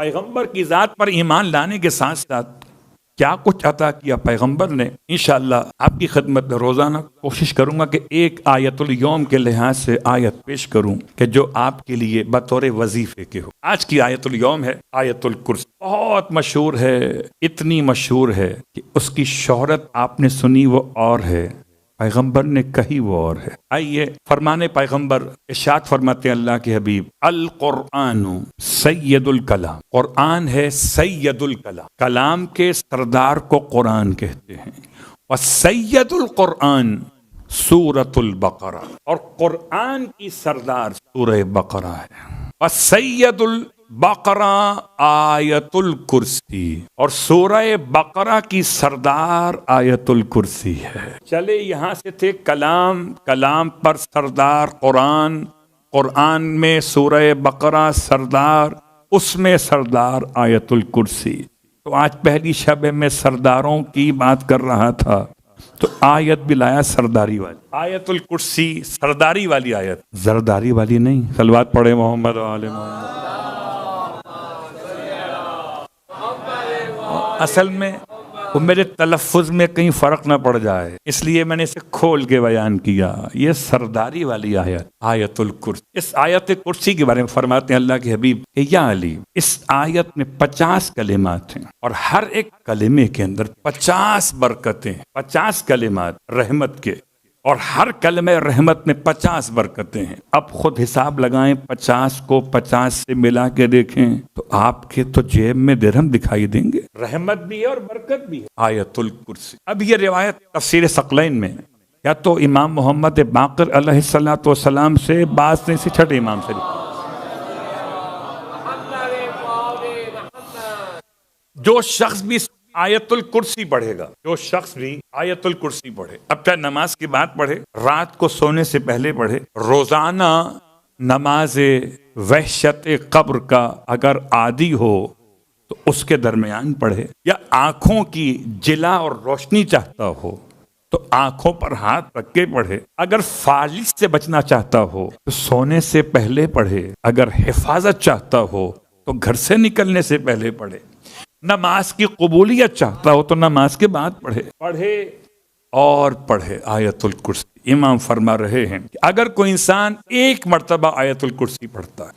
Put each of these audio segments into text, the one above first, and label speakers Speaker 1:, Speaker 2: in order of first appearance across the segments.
Speaker 1: پیغمبر کی ذات پر ایمان لانے کے ساتھ ساتھ کیا کچھ عطا کیا پیغمبر نے، انشاءاللہ آپ کی خدمت میں روزانہ کوشش کروں گا کہ ایک آیت الیوم کے لحاظ سے آیت پیش کروں کہ جو آپ کے لیے بطور وظیفے کے ہو۔ آج کی آیت الیوم ہے آیت الکرسی، بہت مشہور ہے، اتنی مشہور ہے کہ اس کی شہرت آپ نے سنی وہ اور ہے، پیغمبر نے کہی وہ اور ہے۔ آئیے فرمانے پیغمبر ارشاد فرماتے ہیں اللہ کے حبیب، القرآن سید الکلام، قرآن ہے سید الکلام، کلام کے سردار کو قرآن کہتے ہیں، اور سید القرآن سورۃ البقرہ، اور قرآن کی سردار سورہ بقرہ ہے، اور سید البقرہ آیت الکرسی، اور سورہ بقرہ کی سردار آیت الکرسی ہے۔ چلے یہاں سے تھے کلام، کلام پر سردار قرآن، قرآن میں سورہ بقرہ سردار، اس میں سردار آیت الکرسی۔ تو آج پہلی شب میں سرداروں کی بات کر رہا تھا تو آیت بھی لایا سرداری والی، آیت الکرسی سرداری والی آیت، زرداری والی نہیں۔ صلوات پڑھے محمد و آل محمد۔ اصل میں وہ میرے تلفظ میں کہیں فرق نہ پڑ جائے، اس لیے میں نے اسے کھول کے بیان کیا۔ یہ سرداری والی آیت آیت الکرسی، اس آیت کرسی کے بارے میں فرماتے ہیں اللہ کے حبیب کہ یا علی، اس آیت میں 50 کلمات ہیں، اور ہر ایک کلمے کے اندر 50 برکتیں، 50 کلمات رحمت کے، اور ہر کلمہ رحمت میں 50 برکتیں ہیں۔ اب خود حساب لگائیں، 50 کو 50 سے ملا کے دیکھیں تو آپ کے تو جیب میں درہم دکھائی دیں گے، رحمت بھی ہے اور برکت بھی ہے آیت الکرسی۔ اب یہ روایت تفسیر ثقلین میں یا تو امام محمد باقر علیہ الصلوۃ والسلام سے، بعض نے سے چھٹے امام سے، جو شخص بھی آیت الکرسی پڑھے گا، جو شخص بھی آیت الکرسی پڑھے، اب چاہے نماز کی بات پڑھے، رات کو سونے سے پہلے پڑھے، روزانہ نماز وحشت قبر کا اگر عادی ہو تو اس کے درمیان پڑھے، یا آنکھوں کی جلا اور روشنی چاہتا ہو تو آنکھوں پر ہاتھ رکھ کے پڑھے، اگر فالج سے بچنا چاہتا ہو تو سونے سے پہلے پڑھے، اگر حفاظت چاہتا ہو تو گھر سے نکلنے سے پہلے پڑھے، نماز کی قبولیت چاہتا ہو تو نماز کے بعد پڑھے اور پڑھے آیت الکرسی۔ امام فرما رہے ہیں کہ اگر کوئی انسان ایک مرتبہ آیت الکرسی پڑھتا ہے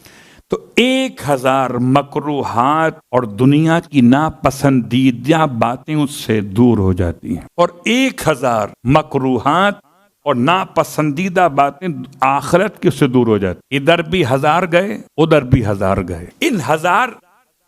Speaker 1: تو 1000 مکروہات اور دنیا کی ناپسندیدہ باتیں اس سے دور ہو جاتی ہیں، اور 1000 مکروہات اور ناپسندیدہ باتیں آخرت کی اس سے دور ہو جاتی، ادھر بھی 1000 گئے، ادھر بھی 1000 گئے۔ ان 1000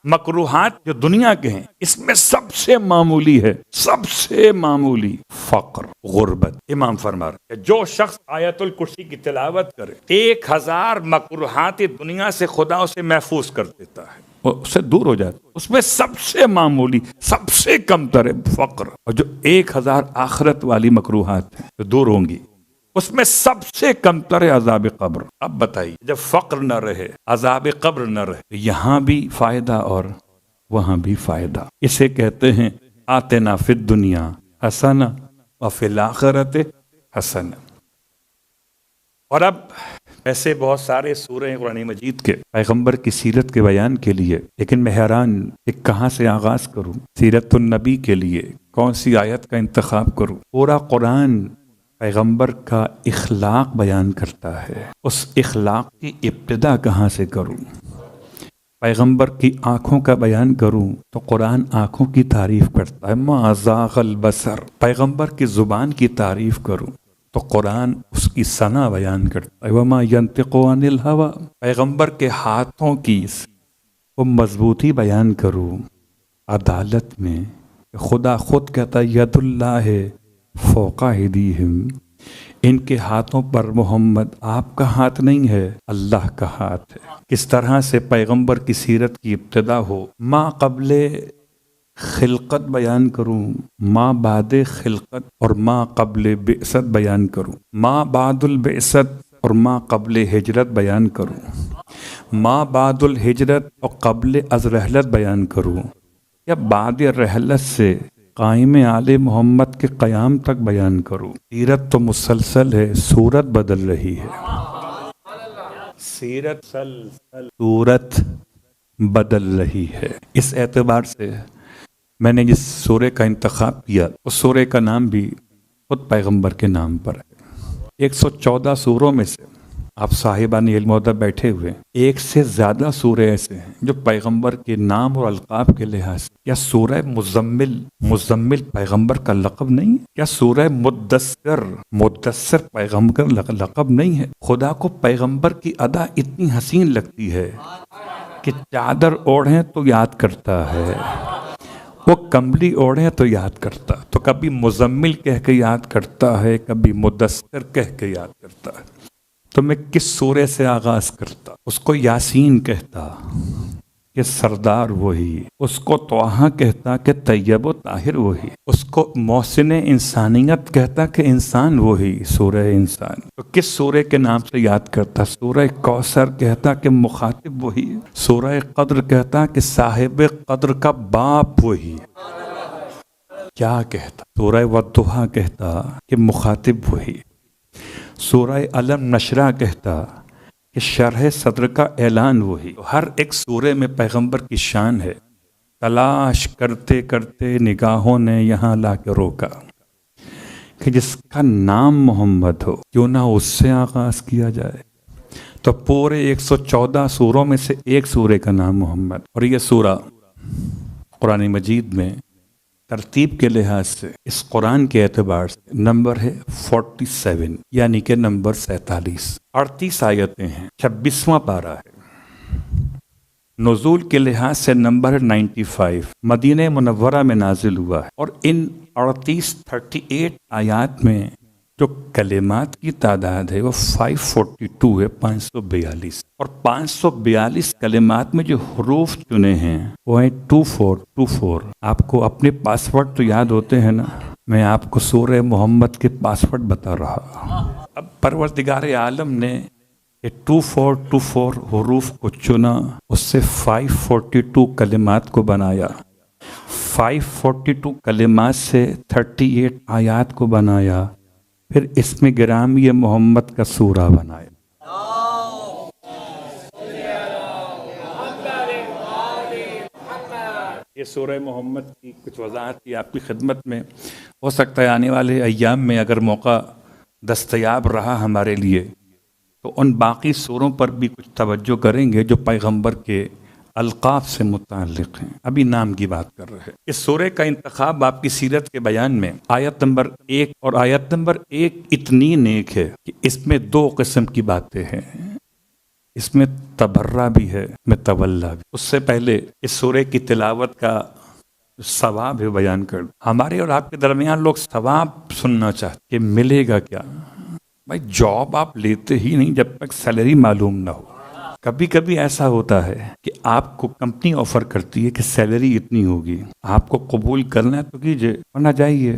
Speaker 1: مکروہات جو دنیا کے ہیں، اس میں سب سے معمولی ہے، سب سے معمولی فقر، غربت۔ امام فرما رہے کہ جو شخص آیت الکرسی کی تلاوت کرے، 1000 مکروہات دنیا سے خدا اسے محفوظ کر دیتا ہے، وہ اس سے دور ہو جاتا ہے۔ اس میں سب سے معمولی، سب سے کم تر فقر، اور جو 1000 آخرت والی مکروہات ہیں جو دور ہوں گی، اس میں سب سے کم تر عذاب قبر۔ اب بتائیے جب فقر نہ رہے، عذاب قبر نہ رہے، یہاں بھی فائدہ اور وہاں بھی فائدہ۔ اسے کہتے ہیں آتنا فی الدنیا حسنہ وفی الآخرۃ حسنہ۔ اور اب ایسے بہت سارے سورے ہیں قرآن مجید کے پیغمبر کی سیرت کے بیان کے لیے، لیکن میں حیران کہ کہاں سے آغاز کروں، سیرت النبی کے لیے کون سی آیت کا انتخاب کروں۔ پورا قرآن پیغمبر کا اخلاق بیان کرتا ہے، اس اخلاق کی ابتدا کہاں سے کروں؟ پیغمبر کی آنکھوں کا بیان کروں تو قرآن آنکھوں کی تعریف کرتا ہے، ما زاغ البصر۔ پیغمبر کی زبان کی تعریف کروں تو قرآن اس کی ثنا بیان کرتا ہے، وما ینطق عن الہوی۔ پیغمبر کے ہاتھوں کی وہ مضبوطی بیان کروں عدالت میں، خدا خود کہتا ہے ید اللہ فوق ایدیہم، ان کے ہاتھوں پر محمد آپ کا ہاتھ نہیں ہے، اللہ کا ہاتھ ہے۔ کس طرح سے پیغمبر کی سیرت کی ابتدا ہو، ما قبل خلقت بیان کروں، ما بعد خلقت اور ما قبل بعثت بیان کروں، ما بعد البعثت اور ما قبل ہجرت بیان کروں، ما بعد الہجرت اور قبل از رحلت بیان کروں، یا بعد رحلت سے قائم آل محمد کے قیام تک بیان کروں۔ سیرت تو مسلسل ہے، صورت بدل رہی ہے، سیرت سورت بدل رہی ہے۔ اس اعتبار سے میں نے جس سورے کا انتخاب کیا اس سورے کا نام بھی خود پیغمبر کے نام پر ہے۔ 114 سوروں میں سے آپ صاحبان علم ادب بیٹھے ہوئے ایک سے زیادہ سورے ایسے ہیں جو پیغمبر کے نام اور القاب کے لحاظ سے، کیا سورہ مزمل پیغمبر کا لقب نہیں ہے؟ کیا سورہ مدثر پیغمبر کا لقب نہیں ہے؟ خدا کو پیغمبر کی ادا اتنی حسین لگتی ہے کہ چادر اوڑھیں تو یاد کرتا ہے، وہ کمبلی اوڑھیں تو یاد کرتا، تو کبھی مزمل کہہ کے یاد کرتا ہے، کبھی مدثر کہہ کے یاد کرتا ہے۔ تو میں کس سورے سے آغاز کرتا؟ اس کو یاسین کہتا کہ سردار وہی، اس کو طٰہٰ کہتا کہ طیب و طاہر وہی، اس کو محسن انسانیت کہتا کہ انسان وہی، سورہ انسان۔ تو کس سورے کے نام سے یاد کرتا؟ سورہ کوثر کہتا کہ مخاطب وہی، سورہ قدر کہتا کہ صاحب قدر کا باپ وہی۔ کیا کہتا؟ سورہ والضحیٰ کہتا کہ مخاطب وہی، سورہ علم نشرہ کہتا کہ شرح صدر کا اعلان وہی۔ ہر ایک سورے میں پیغمبر کی شان ہے۔ تلاش کرتے کرتے نگاہوں نے یہاں لا کے روکا کہ جس کا نام محمد ہو کیوں نہ اس سے آغاز کیا جائے۔ تو پورے 114 سوروں میں سے ایک سورے کا نام محمد، اور یہ سورہ قرآن مجید میں ترتیب کے لحاظ سے اس قرآن کے اعتبار سے نمبر ہے 47، یعنی کہ نمبر 47۔ 38 آیتیں ہیں، 26واں پارہ ہے۔ نزول کے لحاظ سے نمبر ہے 95، مدینہ منورہ میں نازل ہوا ہے۔ اور ان 38 آیات میں جو کلمات کی تعداد ہے وہ 542 ہے، 542، اور 542 کلمات میں جو حروف چنے ہیں وہ ہیں 2424۔ آپ کو اپنے پاسورڈ تو یاد ہوتے ہیں نا، میں آپ کو سورہ محمد کے پاسورڈ بتا رہا۔ اب پروردگار عالم نے یہ 2424 حروف کو چنا، اس سے 542 کلمات کو بنایا، 542 کلمات سے 38 آیات کو بنایا، پھر اس میں گرامی محمد کا سورہ بنایا۔ یہ سورہ محمد کی کچھ وضاحت کی آپ کی خدمت میں، ہو سکتا ہے آنے والے ایام میں اگر موقع دستیاب رہا ہمارے لیے تو ان باقی سوروں پر بھی کچھ توجہ کریں گے جو پیغمبر کے القاب سے متعلق ہیں۔ ابھی نام کی بات کر رہے ہیں۔ اس سورے کا انتخاب آپ کی سیرت کے بیان میں آیت نمبر 1 اور آیت نمبر 1 اتنی نیک ہے کہ اس میں 2 قسم کی باتیں ہیں، اس میں تبرہ بھی ہے، اس میں تولا بھی۔ اس سے پہلے اس سورے کی تلاوت کا ثواب ہے بیان کر۔ ہمارے اور آپ کے درمیان لوگ ثواب سننا چاہتے کہ ملے گا کیا؟ بھائی جاب آپ لیتے ہی نہیں جب تک سیلری معلوم نہ ہو۔ کبھی کبھی ایسا ہوتا ہے کہ آپ کو کمپنی آفر کرتی ہے کہ سیلری اتنی ہوگی، آپ کو قبول کرنا ہے تو کیجئے ورنہ جائیے۔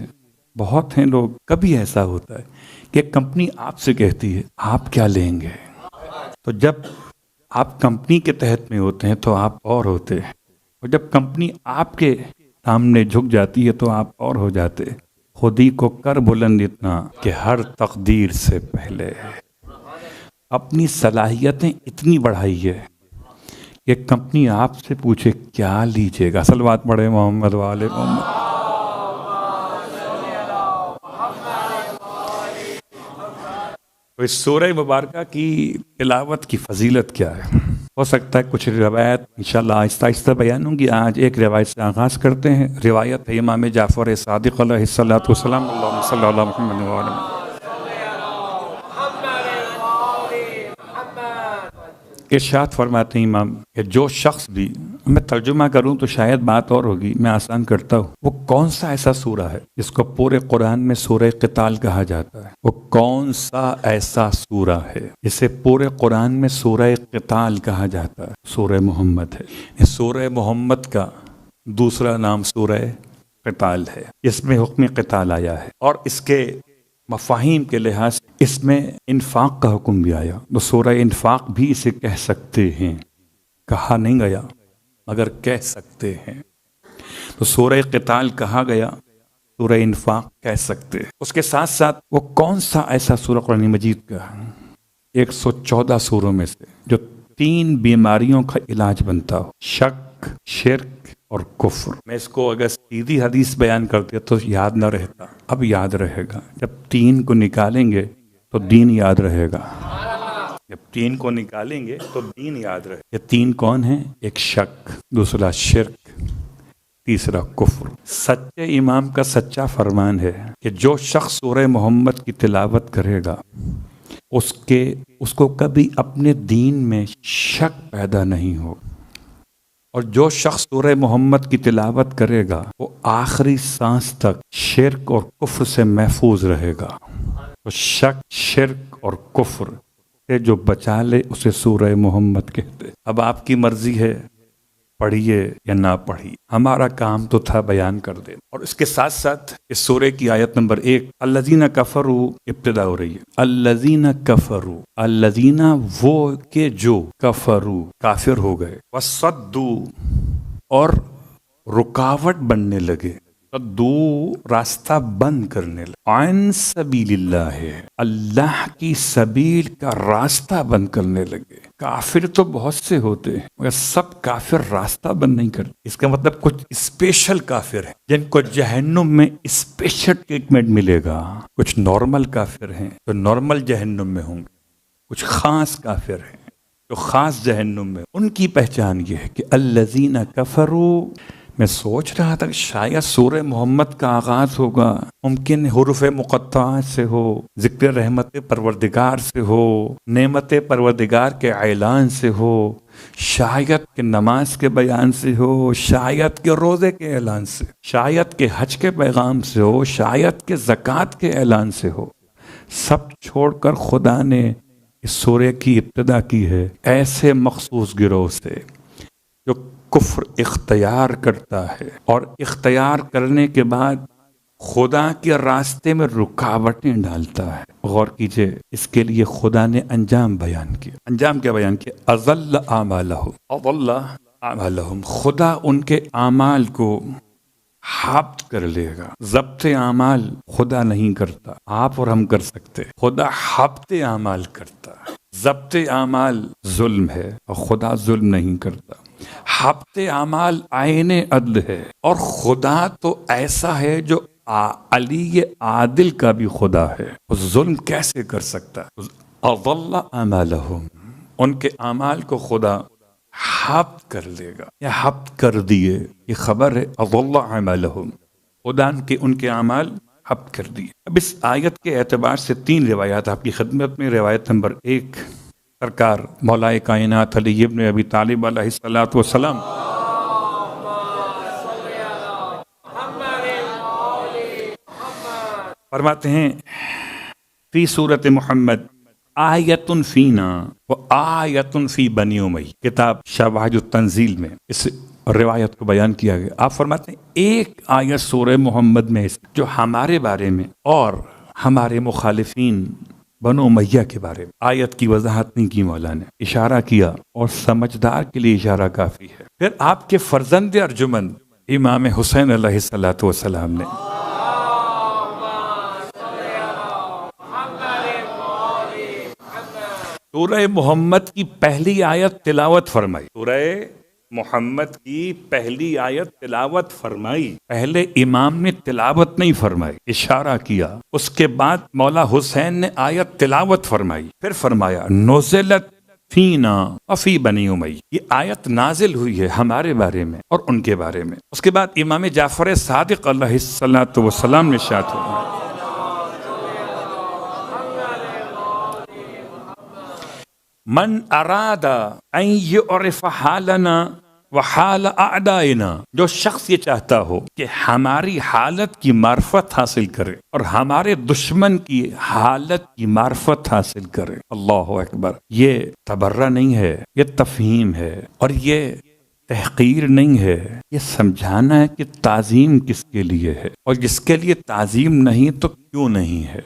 Speaker 1: بہت ہیں لوگ، کبھی ایسا ہوتا ہے کہ کمپنی آپ سے کہتی ہے آپ کیا لیں گے، تو جب آپ کمپنی کے تحت میں ہوتے ہیں تو آپ اور ہوتے ہیں، اور جب کمپنی آپ کے سامنے جھک جاتی ہے تو آپ اور ہو جاتے۔ خودی کو کر بلند اتنا کہ ہر تقدیر سے پہلے اپنی صلاحیتیں اتنی بڑھائیے کہ کمپنی آپ سے پوچھے کیا لیجیے گا۔ اصل بات پڑھے محمد والے محمد۔ تو اس سورہ مبارکہ کی تلاوت کی فضیلت کیا ہے؟ ہو سکتا ہے کچھ روایت انشاءاللہ آہستہ آہستہ بیان ہوں گی۔ آج ایک روایت سے آغاز کرتے ہیں۔ روایت ہے امام جعفر صادق علیہ السلام، اللہم صلی علی محمد وعلی محمد۔ ارشاد فرماتے ہیں امام کہ جو شخص بھی، میں ترجمہ کروں تو شاید بات اور ہوگی، میں آسان کرتا ہوں، وہ کون سا ایسا سورہ ہے جس کو پورے قرآن میں سورہ قتال کہا جاتا ہے؟ وہ کون سا ایسا سورہ ہے جسے پورے قرآن میں سورہ قتال کہا جاتا ہے؟ سورہ محمد ہے۔ سورہ محمد کا دوسرا نام سورہ قتال ہے، اس میں حکم قتال آیا ہے، اور اس کے مفاہیم کے لحاظ سے اس میں انفاق کا حکم بھی آیا، تو سورہ انفاق بھی اسے کہہ سکتے ہیں، کہا نہیں گیا مگر کہہ سکتے ہیں۔ تو سورہ قتال کہا گیا، سورہ انفاق کہہ سکتے ہیں۔ اس کے ساتھ ساتھ وہ کون سا ایسا سورہ قرآن مجید کا 114 سوروں میں سے جو تین بیماریوں کا علاج بنتا ہو، شک، شرک اور کفر۔ میں اس کو اگر سیدھی حدیث بیان کرتے تو یاد نہ رہتا، اب یاد رہے گا۔ جب تین کو نکالیں گے تو دین یاد رہے گا، جب تین کو نکالیں گے تو دین یاد رہے گا۔ یہ تین کون ہیں؟ ایک شک، دوسرا شرک، تیسرا کفر۔ سچے امام کا سچا فرمان ہے کہ جو شخص سورہ محمد کی تلاوت کرے گا اس کو کبھی اپنے دین میں شک پیدا نہیں ہو، اور جو شخص سورہ محمد کی تلاوت کرے گا وہ آخری سانس تک شرک اور کفر سے محفوظ رہے گا۔ تو شک، شرک اور کفر سے جو بچا لے اسے سورہ محمد کہتے۔ اب آپ کی مرضی ہے، پڑھیے یا نہ پڑھیے، ہمارا کام تو تھا بیان کر دے۔ اور اس کے ساتھ ساتھ اس سورہ کی آیت نمبر 1 الذین کفروا ابتدا ہو رہی ہے۔ الذین کفروا، الذین وہ کہ جو، کفروا کافر ہو گئے، وصدوا اور رکاوٹ بننے لگے، صدوا راستہ بند کرنے لگے، عن سبیل اللہ ہے، اللہ کی سبیل کا راستہ بند کرنے لگے۔ کافر تو بہت سے ہوتے ہیں مگر سب کافر راستہ بند نہیں کرتے۔ اس کا مطلب کچھ اسپیشل کافر ہیں جن کو جہنم میں اسپیشل ٹریٹمنٹ ملے گا، کچھ نارمل کافر ہیں جو نارمل جہنم میں ہوں گے، کچھ خاص کافر ہیں جو خاص جہنم میں۔ ان کی پہچان یہ ہے کہ الذین کفروا۔ میں سوچ رہا تھا کہ شاید سورہ محمد کا آغاز ہوگا، ممکن حروف مقطعات سے ہو، ذکر رحمت پروردگار سے ہو، نعمت پروردگار کے اعلان سے ہو، شاید کہ نماز کے بیان سے ہو، شاید کہ روزے کے اعلان سے، شاید کہ حج کے پیغام سے ہو، شاید کہ زکوٰۃ کے اعلان سے ہو۔ سب چھوڑ کر خدا نے اس سورہ کی ابتدا کی ہے ایسے مخصوص گروہ سے جو کفر اختیار کرتا ہے اور اختیار کرنے کے بعد خدا کے راستے میں رکاوٹیں ڈالتا ہے۔ غور کیجئے، اس کے لیے خدا نے انجام بیان کیا۔ انجام کیا بیان کیا؟ اضل اعمالہم، خدا ان کے اعمال کو حبط کر لے گا۔ ضبط اعمال خدا نہیں کرتا، آپ اور ہم کر سکتے، خدا حبط اعمال کرتا ہے۔ ضبط اعمال ظلم ہے اور خدا ظلم نہیں کرتا۔ حبط اعمال عین عدل ہے، اور خدا تو ایسا ہے جو علی عادل کا بھی خدا ہے، وہ ظلم کیسے کر سکتا ہے؟ اضل اعمالہم، ان کے اعمال کو خدا حبط کر لے گا یا حبط کر دیے، یہ خبر ہے۔ اضل اعمالہم، خدا ان کے اعمال حبط کر دیے۔ اب اس آیت کے اعتبار سے 3 روایات آپ کی خدمت میں۔ روایت نمبر 1 سرکار مولا کائنات علی ابن ابی طالب علیہ الصلوۃ والسلام فرماتے ہیں فی سورۃ محمد آیت فینا و آیت فی بنی امیہ، کتاب شواہد التنزیل میں اس روایت کو بیان کیا گیا۔ آپ فرماتے ہیں ایک آیت سورہ محمد میں جو ہمارے بارے میں اور ہمارے مخالفین بنو امیہ کے بارے میں، آیت کی وضاحت نہیں کی مولا نے، اشارہ کیا، اور سمجھدار کے لیے اشارہ کافی ہے۔ پھر آپ کے فرزند ارجمند امام حسین علیہ الصلوۃ والسلام نے سورہ محمد کی پہلی آیت تلاوت فرمائی، سورہ محمد کی پہلی آیت تلاوت فرمائی۔ پہلے امام نے تلاوت نہیں فرمائی، اشارہ کیا۔ اس کے بعد مولا حسین نے آیت تلاوت فرمائی، پھر فرمایا نزلت فینا وفی بنی امیہ، یہ آیت نازل ہوئی ہے ہمارے بارے میں اور ان کے بارے میں۔ اس کے بعد امام جعفر صادق علیہ الصلوۃ والسلام نے ارشاد فرمایا من اراد ان یعرف حالنا وحال اعدائنا، جو شخص یہ چاہتا ہو کہ ہماری حالت کی معرفت حاصل کرے اور ہمارے دشمن کی حالت کی معرفت حاصل کرے۔ اللہ اکبر، یہ تبرہ نہیں ہے، یہ تفہیم ہے، اور یہ تحقیر نہیں ہے، یہ سمجھانا ہے کہ تعظیم کس کے لیے ہے، اور جس کے لیے تعظیم نہیں تو کیوں نہیں ہے۔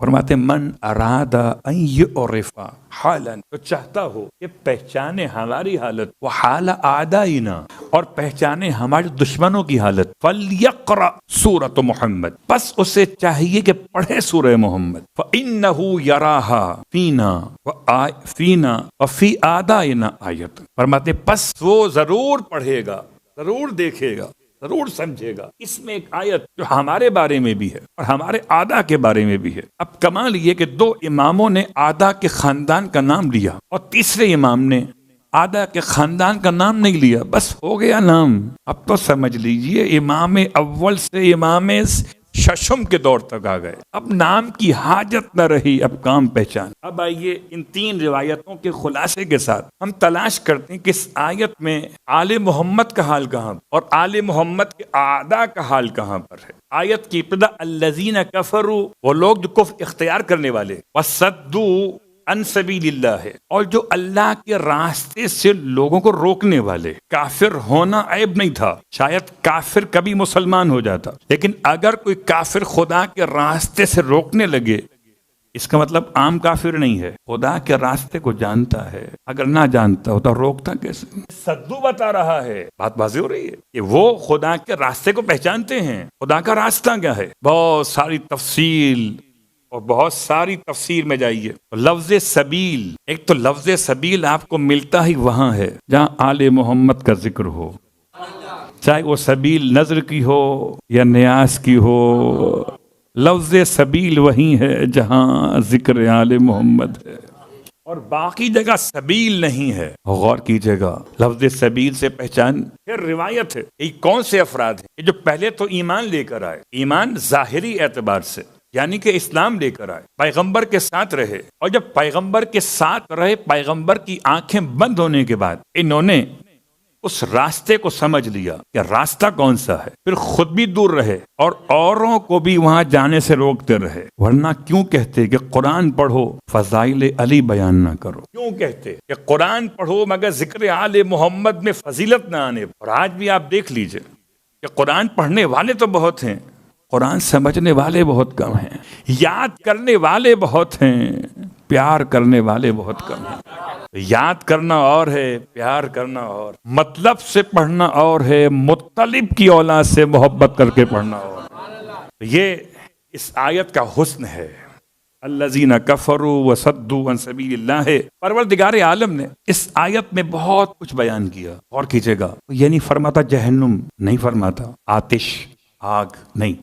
Speaker 1: فرماتے من اراد ان یعرف حالا، تو چاہتا ہو کہ پہچانے ہماری حالت، وہ حال اعدائنا، اور پہچانے ہمارے دشمنوں کی حالت، فلیقرأ سورۃ محمد، بس اسے چاہیے کہ پڑھے سورہ محمد، فإنہ یراہا فینا وفی اعدائنا آیت، فرماتے پس وہ ضرور پڑھے گا، ضرور دیکھے گا، ضرور سمجھے گا، اس میں ایک آیت جو ہمارے بارے میں بھی ہے اور ہمارے آدا کے بارے میں بھی ہے۔ اب کمال یہ کہ دو اماموں نے آدا کے خاندان کا نام لیا اور تیسرے امام نے آدا کے خاندان کا نام نہیں لیا، بس ہو گیا نام۔ اب تو سمجھ لیجئے امام اول سے امام ششم کے دور تک آ گئے، اب نام کی حاجت نہ رہی، اب کام پہچان۔ اب آئیے ان تین روایتوں کے خلاصے کے ساتھ ہم تلاش کرتے ہیں کہ اس آیت میں آل محمد کا حال کہاں اور آل محمد کے اعداء کا حال کہاں پر ہے۔ آیت کی ابتدا الذین کفروا، وہ لوگ جو کفر اختیار کرنے والے، وصدوا عن سبیل اللہ ہے، اور جو اللہ کے راستے سے لوگوں کو روکنے والے۔ کافر ہونا عیب نہیں تھا، شاید کافر کبھی مسلمان ہو جاتا، لیکن اگر کوئی کافر خدا کے راستے سے روکنے لگے، اس کا مطلب عام کافر نہیں ہے، خدا کے راستے کو جانتا ہے، اگر نہ جانتا ہوتا روکتا کیسے؟ صدو بتا رہا ہے، بات واضح ہو رہی ہے کہ وہ خدا کے راستے کو پہچانتے ہیں۔ خدا کا راستہ کیا ہے؟ بہت ساری تفصیل اور بہت ساری تفسیر میں جائیے، لفظ سبیل، ایک تو لفظ سبیل آپ کو ملتا ہی وہاں ہے جہاں آل محمد کا ذکر ہو، چاہے وہ سبیل نظر کی ہو یا نیاز کی ہو، لفظ سبیل وہی ہے جہاں ذکر آل محمد ہے، اور باقی جگہ سبیل نہیں ہے۔ غور کیجئے گا، لفظ سبیل سے پہچان پھر روایت ہے۔ یہ کون سے افراد ہیں؟ یہ جو پہلے تو ایمان لے کر آئے، ایمان ظاہری اعتبار سے، یعنی کہ اسلام لے کر آئے، پیغمبر کے ساتھ رہے، اور جب پیغمبر کے ساتھ رہے، پیغمبر کی آنکھیں بند ہونے کے بعد انہوں نے اس راستے کو سمجھ لیا کہ راستہ کون سا ہے، پھر خود بھی دور رہے اور اوروں کو بھی وہاں جانے سے روکتے رہے۔ ورنہ کیوں کہتے کہ قرآن پڑھو فضائل علی بیان نہ کرو؟ کیوں کہتے کہ قرآن پڑھو مگر ذکر آل محمد میں فضیلت نہ آنے؟ اور آج بھی آپ دیکھ لیجئے کہ قرآن پڑھنے والے تو بہت ہیں، قرآن سمجھنے والے بہت کم ہیں، یاد کرنے والے بہت ہیں، پیار کرنے والے بہت کم ہیں۔ یاد کرنا اور ہے، پیار کرنا اور، مطلب سے پڑھنا اور ہے، مطلب کی اولاد سے محبت کر کے پڑھنا اور۔ یہ اس آیت کا حسن ہے، الذین کفروا وصدوا عن سبیل اللہ ہے۔ پروردگار عالم نے اس آیت میں بہت کچھ بیان کیا، اور کیجئے گا، یہ نہیں فرماتا جہنم، نہیں فرماتا آتش، آگ، نہیں،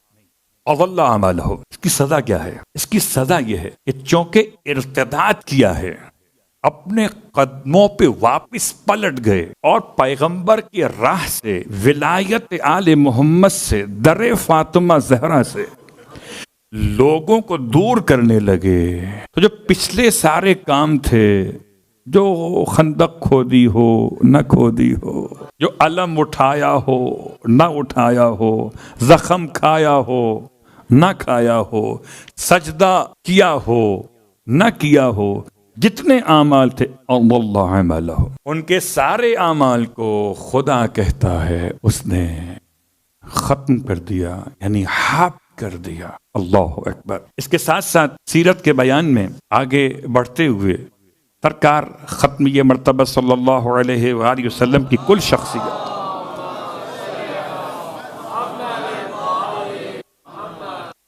Speaker 1: اضل اعمالہ۔ اس کی سزا کیا ہے؟ اس کی سزا یہ ہے کہ چونکہ ارتداد کیا ہے، اپنے قدموں پہ واپس پلٹ گئے اور پیغمبر کی راہ سے، ولایت آل محمد سے، در فاطمہ زہرا سے لوگوں کو دور کرنے لگے، تو جو پچھلے سارے کام تھے، جو خندق کھودی ہو نہ کھودی ہو، جو علم اٹھایا ہو نہ اٹھایا ہو، زخم کھایا ہو نہ کھایا ہو، سجدہ کیا ہو نہ کیا ہو، جتنے اعمال تھے اللہ عملہ، ان کے سارے اعمال کو خدا کہتا ہے اس نے ختم کر دیا، یعنی ہاپ کر دیا۔ اللہ اکبر۔ اس کے ساتھ ساتھ سیرت کے بیان میں آگے بڑھتے ہوئے سرکار ختم یہ مرتبہ صلی اللہ علیہ وآلہ وسلم کی کل شخصیت،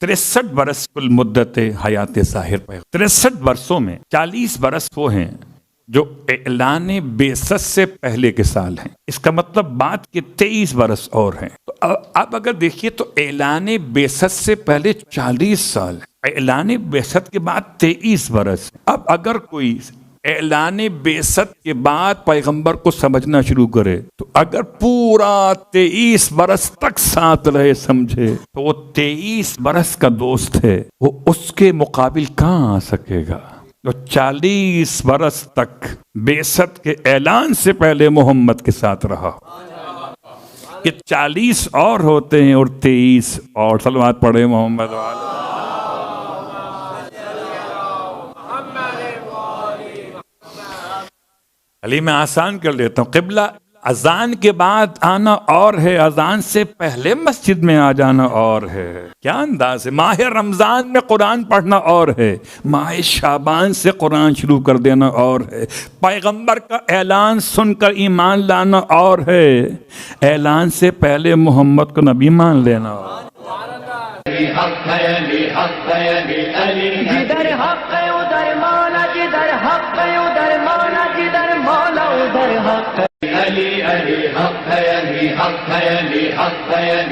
Speaker 1: 63 برس کل مدت حیات ظاہر پہ، 63 برسوں میں 40 برس وہ ہیں جو اعلان بعثت سے پہلے کے سال ہیں، اس کا مطلب بعد کے 23 برس اور ہیں۔ تو اب اگر دیکھیے تو اعلان بعثت سے پہلے 40 سال، اعلان بعثت کے بعد 23 برس۔ اب اگر کوئی اعلان بعثت کے بعد پیغمبر کو سمجھنا شروع کرے تو اگر پورا 23 برس تک ساتھ رہے سمجھے تو وہ 23 برس کا دوست ہے، وہ اس کے مقابل کہاں آ سکے گا جو 40 برس تک بعثت کے اعلان سے پہلے محمد کے ساتھ رہا۔ یہ 40 اور ہوتے ہیں اور 23 اور۔ صلوات پڑھے محمد والے۔ علی میں آسان کر لیتا ہوں، قبلہ اذان کے بعد آنا اور ہے، اذان سے پہلے مسجد میں آ جانا اور ہے. کیا انداز ہے. ماہ رمضان میں قرآن پڑھنا اور ہے، ماہ شعبان سے قرآن شروع کر دینا اور ہے، پیغمبر کا اعلان سن کر ایمان لانا اور ہے، اعلان سے پہلے محمد کو نبی مان لینا اور
Speaker 2: جدھر حق ہے ادھر مولا، جدھر حق ہے ادھر مولا، جدھر مولا ادھر حق ہے. علی علی حق ہے، علی حق ہے، علی حق ہے، علی